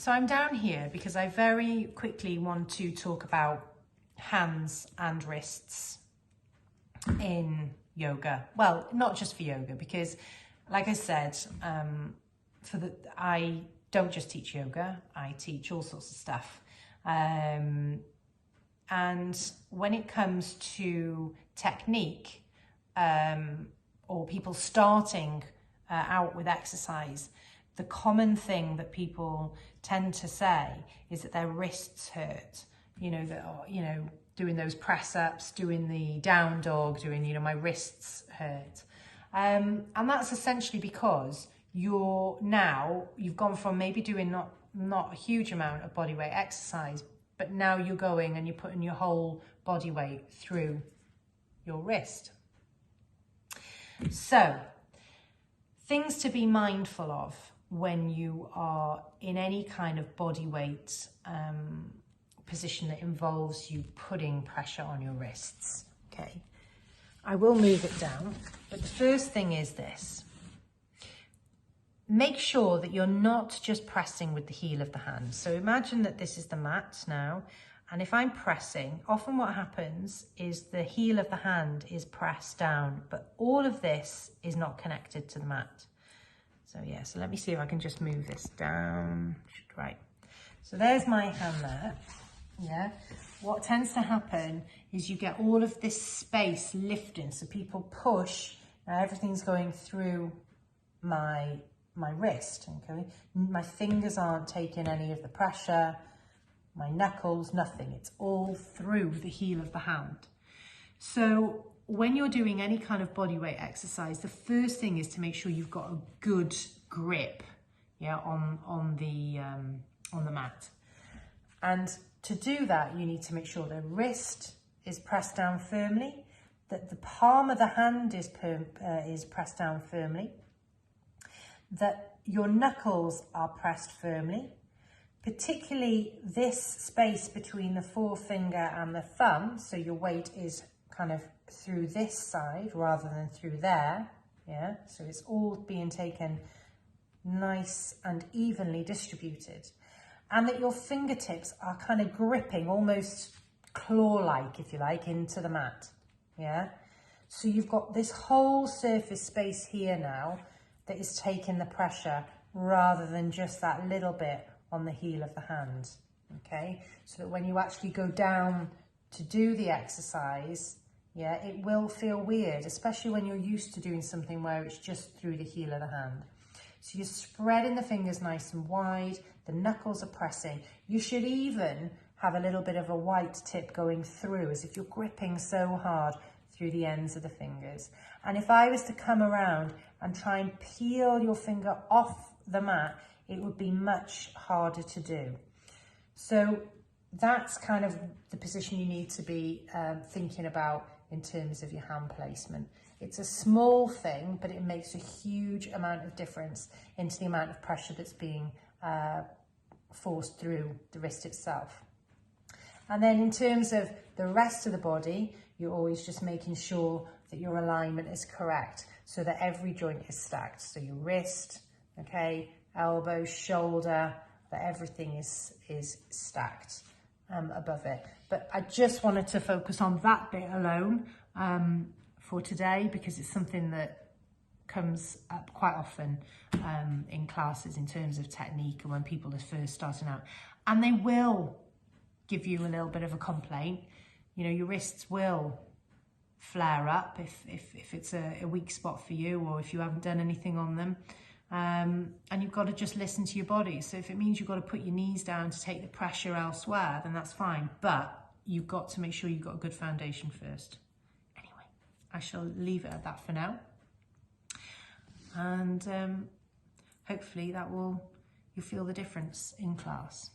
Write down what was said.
So I'm down here because I very quickly want to talk about hands and wrists in yoga. Well, not just for yoga, because like I said, I don't just teach yoga, I teach all sorts of stuff. And when it comes to technique, or people starting out with exercise, the common thing that people tend to say is that their wrists hurt. Doing those press ups, doing the down dog, doing, my wrists hurt. And that's essentially because you've gone from maybe doing not a huge amount of body weight exercise, but now you're going and you're putting your whole body weight through your wrist. So, things to be mindful of when you are in any kind of body weight position that involves you putting pressure on your wrists. Okay, I will move it down, but the first thing is this. Make sure that you're not just pressing with the heel of the hand. So imagine that this is the mat now, and if I'm pressing, often what happens is the heel of the hand is pressed down, but all of this is not connected to the mat. So yeah, so let me see if I can just move this down. Right, so there's my hand there. Yeah, what tends to happen is you get all of this space lifting, so people push, now everything's going through my wrist, okay? My fingers aren't taking any of the pressure, my knuckles, nothing. It's all through the heel of the hand. So when you're doing any kind of body weight exercise, the first thing is to make sure you've got a good grip, yeah, on the mat. And to do that, you need to make sure the wrist is pressed down firmly, that the palm of the hand is pressed down firmly, that your knuckles are pressed firmly, particularly this space between the forefinger and the thumb, so your weight is kind of through this side rather than through there, yeah, so it's all being taken nice and evenly distributed, and that your fingertips are kind of gripping, almost claw-like, if you like, into the mat, yeah, so you've got this whole surface space here now that is taking the pressure rather than just that little bit on the heel of the hand, okay? So that when you actually go down to do the exercise, yeah, it will feel weird, especially when you're used to doing something where it's just through the heel of the hand. So you're spreading the fingers nice and wide, the knuckles are pressing. You should even have a little bit of a white tip going through, as if you're gripping so hard through the ends of the fingers. And if I was to come around and try and peel your finger off the mat, it would be much harder to do. So that's kind of the position you need to be thinking about in terms of your hand placement. It's a small thing, but it makes a huge amount of difference into the amount of pressure that's being forced through the wrist itself. And then in terms of the rest of the body, you're always just making sure that your alignment is correct so that every joint is stacked. So your wrist, okay, elbow, shoulder, that everything is stacked above it. But I just wanted to focus on that bit alone for today, because it's something that comes up quite often in classes in terms of technique and when people are first starting out. And they will give you a little bit of a complaint. Your wrists will flare up if it's a weak spot for you, or if you haven't done anything on them. And you've got to just listen to your body. So if it means you've got to put your knees down to take the pressure elsewhere, then that's fine. But you've got to make sure you've got a good foundation first. Anyway, I shall leave it at that for now. And hopefully you'll feel the difference in class.